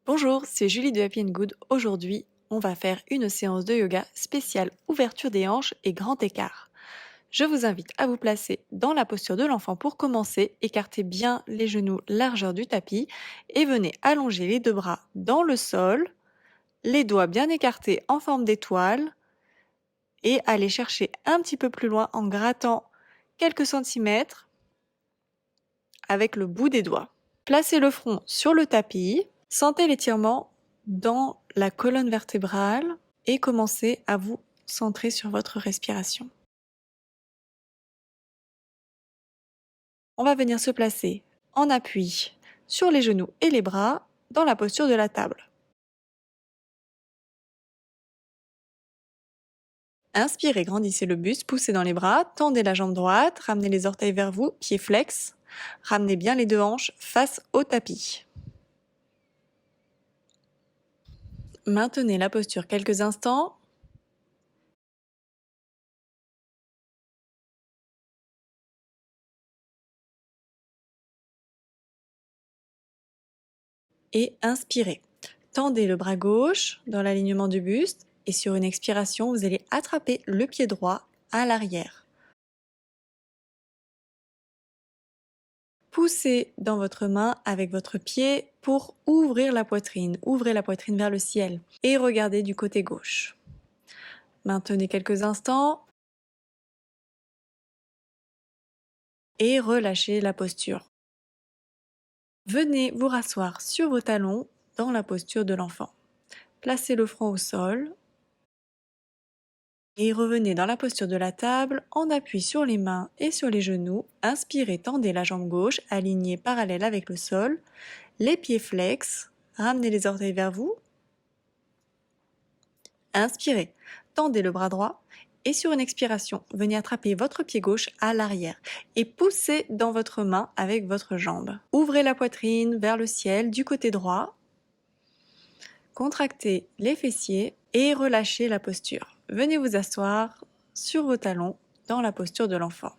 Bonjour, c'est Julie de Happy and Good. Aujourd'hui, on va faire une séance de yoga spéciale ouverture des hanches et grand écart. Je vous invite à vous placer dans la posture de l'enfant pour commencer. Écartez bien les genoux largeur du tapis et venez allonger les deux bras dans le sol, les doigts bien écartés en forme d'étoile et aller chercher un petit peu plus loin en grattant quelques centimètres avec le bout des doigts. Placez le front sur le tapis, sentez l'étirement dans la colonne vertébrale et commencez à vous centrer sur votre respiration. On va venir se placer en appui sur les genoux et les bras dans la posture de la table. Inspirez, grandissez le buste, poussez dans les bras, tendez la jambe droite, ramenez les orteils vers vous, pieds flex, ramenez bien les deux hanches face au tapis. Maintenez la posture quelques instants. Et inspirez. Tendez le bras gauche dans l'alignement du buste et sur une expiration, vous allez attraper le pied droit à l'arrière. Poussez dans votre main avec votre pied pour ouvrir la poitrine. Ouvrez la poitrine vers le ciel et regardez du côté gauche. Maintenez quelques instants et relâchez la posture. Venez vous rasseoir sur vos talons dans la posture de l'enfant. Placez le front au sol et revenez dans la posture de la table en appui sur les mains et sur les genoux. Inspirez, tendez la jambe gauche, alignée parallèle avec le sol. Les pieds flex, ramenez les orteils vers vous. Inspirez, tendez le bras droit et sur une expiration, venez attraper votre pied gauche à l'arrière et poussez dans votre main avec votre jambe. Ouvrez la poitrine vers le ciel du côté droit. Contractez les fessiers et relâchez la posture. Venez vous asseoir sur vos talons dans la posture de l'enfant.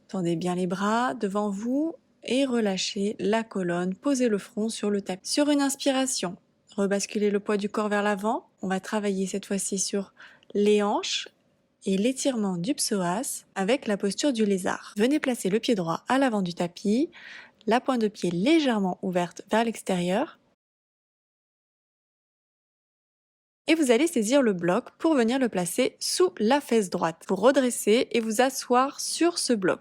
Tendez bien les bras devant vous et relâchez la colonne. Posez le front sur le tapis. Sur une inspiration, rebasculez le poids du corps vers l'avant. On va travailler cette fois-ci sur les hanches et l'étirement du psoas avec la posture du lézard. Venez placer le pied droit à l'avant du tapis, la pointe de pied légèrement ouverte vers l'extérieur. Et vous allez saisir le bloc pour venir le placer sous la fesse droite. Vous redressez et vous asseoir sur ce bloc.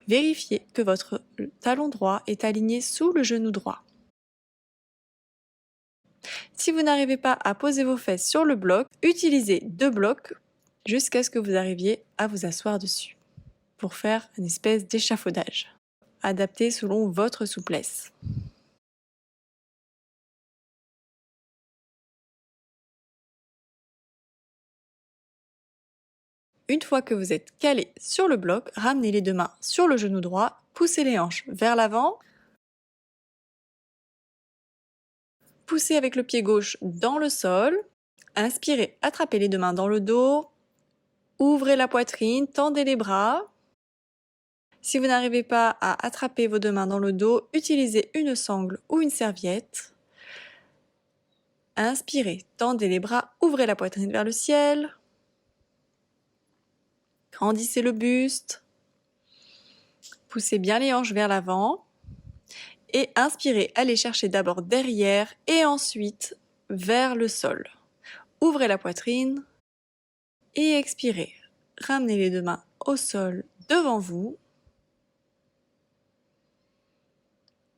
Vérifiez que votre talon droit est aligné sous le genou droit. Si vous n'arrivez pas à poser vos fesses sur le bloc, utilisez deux blocs jusqu'à ce que vous arriviez à vous asseoir dessus pour faire une espèce d'échafaudage, adapté selon votre souplesse. Une fois que vous êtes calé sur le bloc, ramenez les deux mains sur le genou droit, poussez les hanches vers l'avant, poussez avec le pied gauche dans le sol, inspirez, attrapez les deux mains dans le dos, ouvrez la poitrine, tendez les bras. Si vous n'arrivez pas à attraper vos deux mains dans le dos, utilisez une sangle ou une serviette. Inspirez, tendez les bras, ouvrez la poitrine vers le ciel. Grandissez le buste. Poussez bien les hanches vers l'avant. Et inspirez, allez chercher d'abord derrière et ensuite vers le sol. Ouvrez la poitrine et expirez. Ramenez les deux mains au sol devant vous.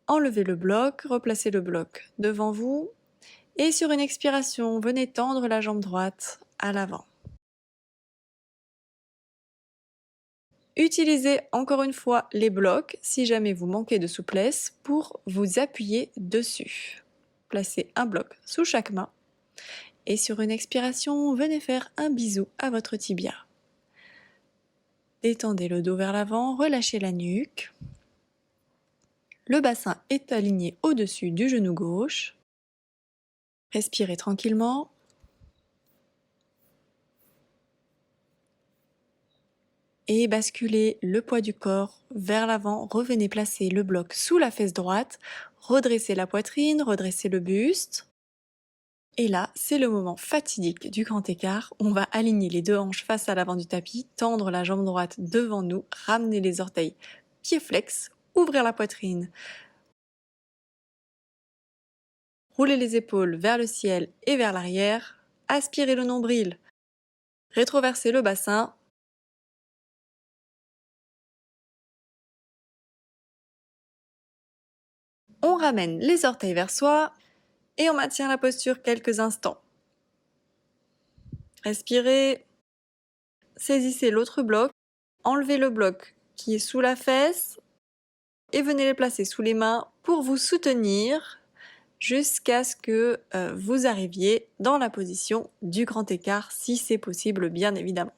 Enlevez le bloc, replacez le bloc devant vous. Et sur une expiration, venez tendre la jambe droite à l'avant. Utilisez encore une fois les blocs si jamais vous manquez de souplesse pour vous appuyer dessus. Placez un bloc sous chaque main et sur une expiration, venez faire un bisou à votre tibia. Détendez le dos vers l'avant, relâchez la nuque. Le bassin est aligné au-dessus du genou gauche. Respirez tranquillement. Et basculez le poids du corps vers l'avant. Revenez placer le bloc sous la fesse droite. Redressez la poitrine, redressez le buste. Et là, c'est le moment fatidique du grand écart. On va aligner les deux hanches face à l'avant du tapis, tendre la jambe droite devant nous, ramener les orteils, pieds flex, ouvrir la poitrine. Roulez les épaules vers le ciel et vers l'arrière. Aspirez le nombril. Rétroversez le bassin. On ramène les orteils vers soi et on maintient la posture quelques instants. Respirez. Saisissez l'autre bloc. Enlevez le bloc qui est sous la fesse et venez les placer sous les mains pour vous soutenir jusqu'à ce que vous arriviez dans la position du grand écart, si c'est possible, bien évidemment.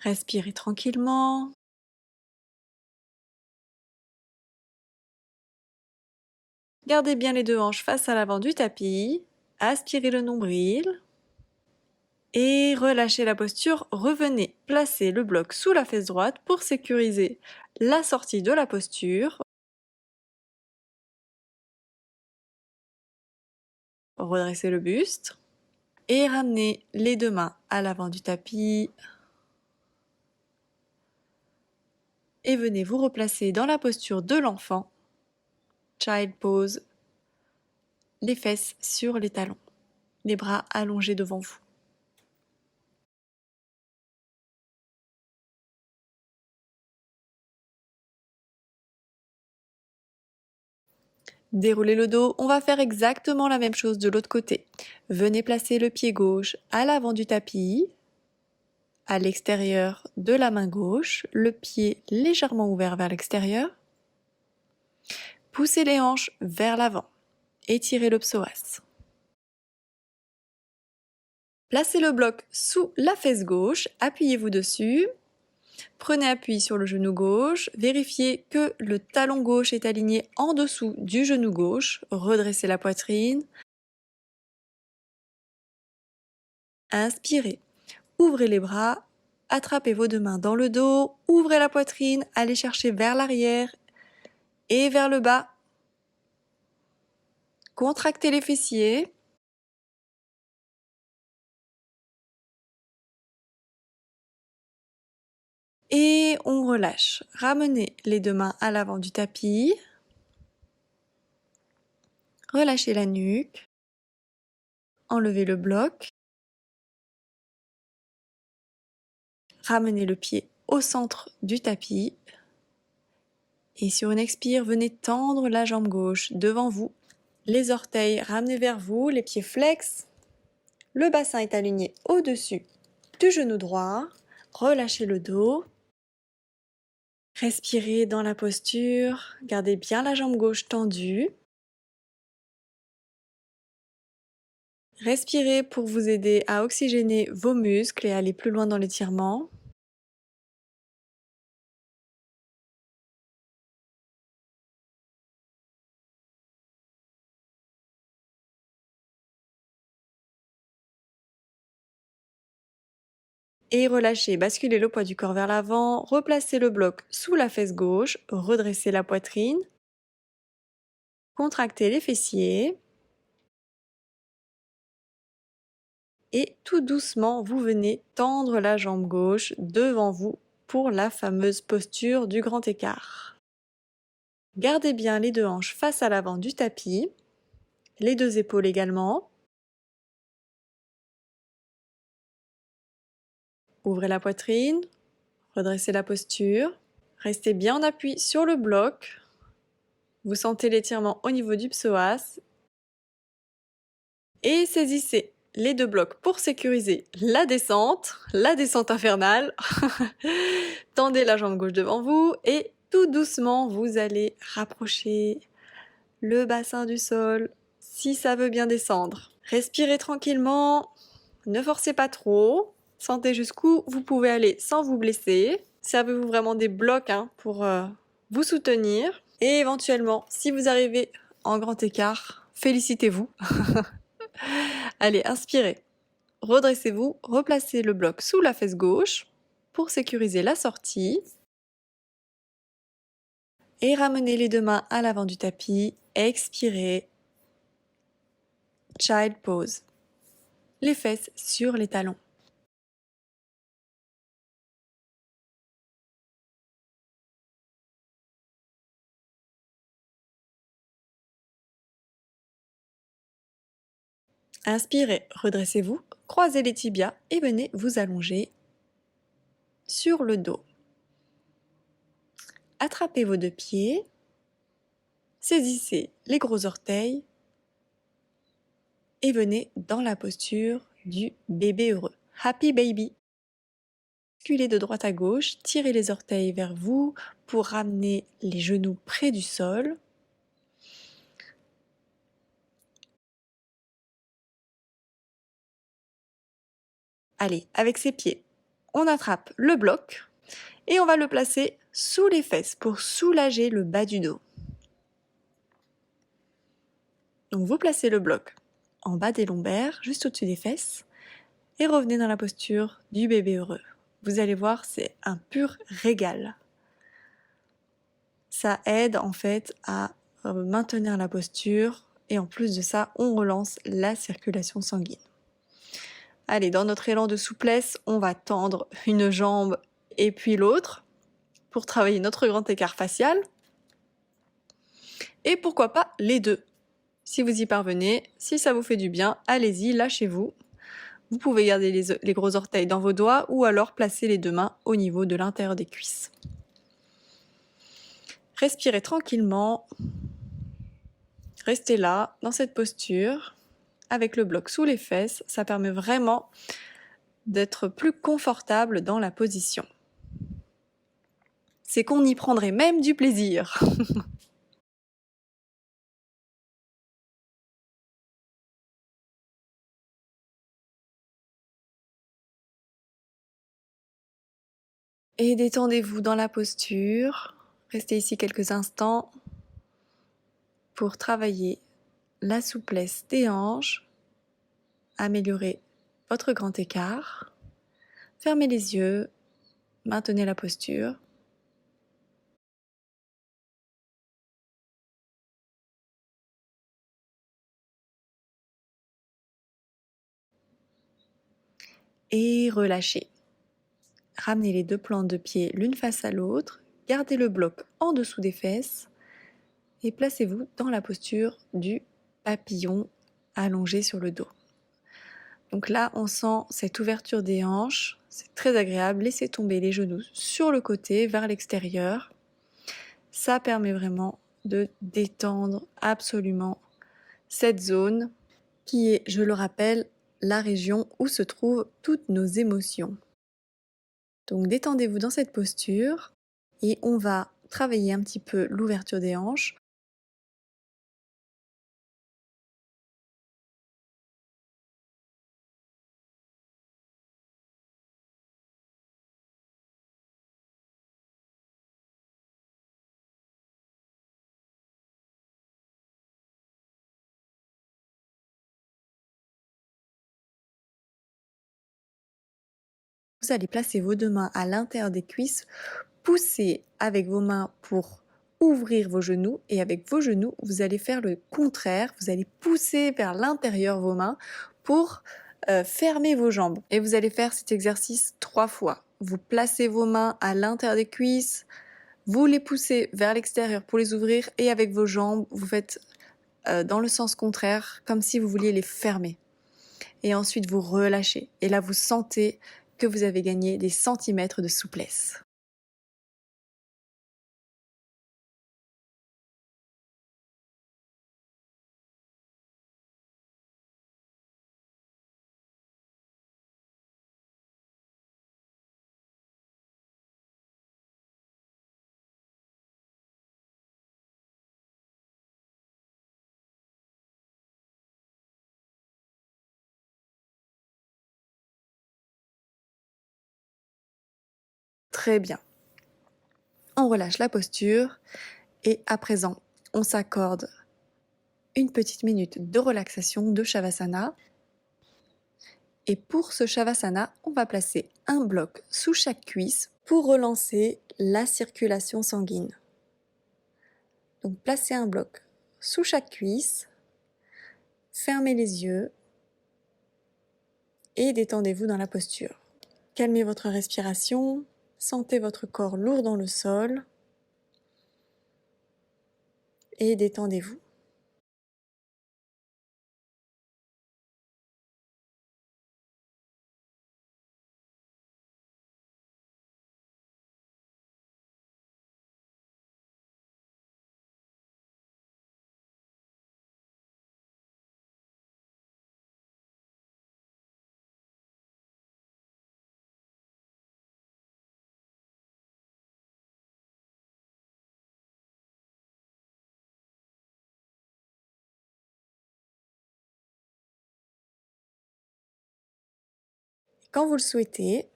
Respirez tranquillement. Gardez bien les deux hanches face à l'avant du tapis. Aspirez le nombril. Et relâchez la posture. Revenez placer le bloc sous la fesse droite pour sécuriser la sortie de la posture. Redressez le buste. Et ramenez les deux mains à l'avant du tapis. Et venez vous replacer dans la posture de l'enfant. Child pose. Les fesses sur les talons. Les bras allongés devant vous. Déroulez le dos, on va faire exactement la même chose de l'autre côté. Venez placer le pied gauche à l'avant du tapis, à l'extérieur de la main gauche, le pied légèrement ouvert vers l'extérieur. Poussez les hanches vers l'avant, étirez le psoas. Placez le bloc sous la fesse gauche, appuyez-vous dessus. Prenez appui sur le genou gauche, vérifiez que le talon gauche est aligné en dessous du genou gauche, redressez la poitrine. Inspirez, ouvrez les bras, attrapez vos deux mains dans le dos, ouvrez la poitrine, allez chercher vers l'arrière et vers le bas. Contractez les fessiers. Et on relâche. Ramenez les deux mains à l'avant du tapis. Relâchez la nuque. Enlevez le bloc. Ramenez le pied au centre du tapis. Et sur une expire, venez tendre la jambe gauche devant vous. Les orteils ramenés vers vous, les pieds flex. Le bassin est aligné au-dessus du genou droit. Relâchez le dos. Respirez dans la posture. Gardez bien la jambe gauche tendue. Respirez pour vous aider à oxygéner vos muscles et aller plus loin dans l'étirement. Et relâchez, basculez le poids du corps vers l'avant, replacez le bloc sous la fesse gauche, redressez la poitrine, contractez les fessiers. Et tout doucement, vous venez tendre la jambe gauche devant vous pour la fameuse posture du grand écart. Gardez bien les deux hanches face à l'avant du tapis, les deux épaules également. Ouvrez la poitrine, redressez la posture, restez bien en appui sur le bloc. Vous sentez l'étirement au niveau du psoas. Et saisissez les deux blocs pour sécuriser la descente infernale. Tendez la jambe gauche devant vous et tout doucement, vous allez rapprocher le bassin du sol si ça veut bien descendre. Respirez tranquillement, ne forcez pas trop. Sentez jusqu'où vous pouvez aller sans vous blesser. Servez-vous vraiment des blocs pour vous soutenir. Et éventuellement, si vous arrivez en grand écart, félicitez-vous. Allez, inspirez. Redressez-vous, replacez le bloc sous la fesse gauche. Pour sécuriser la sortie, et ramenez les deux mains à l'avant du tapis, expirez, Child Pose. Les fesses sur les talons. Inspirez, redressez-vous, croisez les tibias et venez vous allonger sur le dos. Attrapez vos deux pieds, saisissez les gros orteils et venez dans la posture du bébé heureux. Happy Baby. Basculez de droite à gauche, tirez les orteils vers vous pour ramener les genoux près du sol. Allez, avec ses pieds, on attrape le bloc et on va le placer sous les fesses pour soulager le bas du dos. Donc vous placez le bloc en bas des lombaires, juste au-dessus des fesses, et revenez dans la posture du bébé heureux. Vous allez voir, c'est un pur régal. Ça aide en fait à maintenir la posture et en plus de ça, on relance la circulation sanguine. Allez, dans notre élan de souplesse, on va tendre une jambe et puis l'autre pour travailler notre grand écart facial. Et pourquoi pas les deux. Si vous y parvenez, si ça vous fait du bien, allez-y, lâchez-vous. Vous pouvez garder les gros orteils dans vos doigts ou alors placer les deux mains au niveau de l'intérieur des cuisses. Respirez tranquillement. Restez là, dans cette posture, avec le bloc sous les fesses. Ça permet vraiment d'être plus confortable dans la position. C'est qu'on y prendrait même du plaisir. Et détendez-vous dans la posture. Restez ici quelques instants pour travailler la souplesse des hanches, améliorer votre grand écart. Fermez les yeux, maintenez la posture. Et relâchez. Ramenez les deux plantes de pied l'une face à l'autre, gardez le bloc en dessous des fesses et placez-vous dans la posture du papillon allongé sur le dos. Donc là, on sent cette ouverture des hanches, c'est très agréable. Laissez tomber les genoux sur le côté, vers l'extérieur. Ça permet vraiment de détendre absolument cette zone qui est, je le rappelle, la région où se trouvent toutes nos émotions. Donc détendez-vous dans cette posture et on va travailler un petit peu l'ouverture des hanches. Vous allez placer vos deux mains à l'intérieur des cuisses, poussez avec vos mains pour ouvrir vos genoux et avec vos genoux, vous allez faire le contraire, vous allez pousser vers l'intérieur vos mains pour fermer vos jambes. Et vous allez faire cet exercice 3 fois. Vous placez vos mains à l'intérieur des cuisses, vous les poussez vers l'extérieur pour les ouvrir et avec vos jambes, vous faites dans le sens contraire, comme si vous vouliez les fermer. Et ensuite, vous relâchez. Et là, vous sentez que vous avez gagné des centimètres de souplesse. Très bien. On relâche la posture et à présent, on s'accorde une petite minute de relaxation de Shavasana Et pour ce Shavasana, on va placer un bloc sous chaque cuisse pour relancer la circulation sanguine. Donc placez un bloc sous chaque cuisse, fermez les yeux et détendez-vous dans la posture. Calmez votre respiration, sentez votre corps lourd dans le sol et détendez-vous. Quand vous le souhaitez,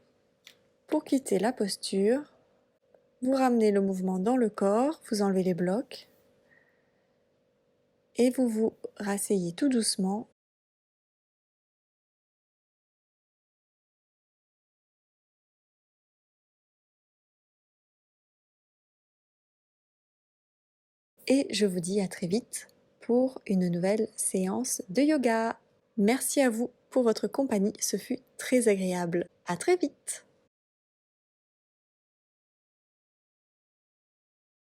pour quitter la posture, vous ramenez le mouvement dans le corps, vous enlevez les blocs et vous vous rasseyez tout doucement. Et je vous dis à très vite pour une nouvelle séance de yoga. Merci à vous pour votre compagnie, ce fut très agréable. À très vite!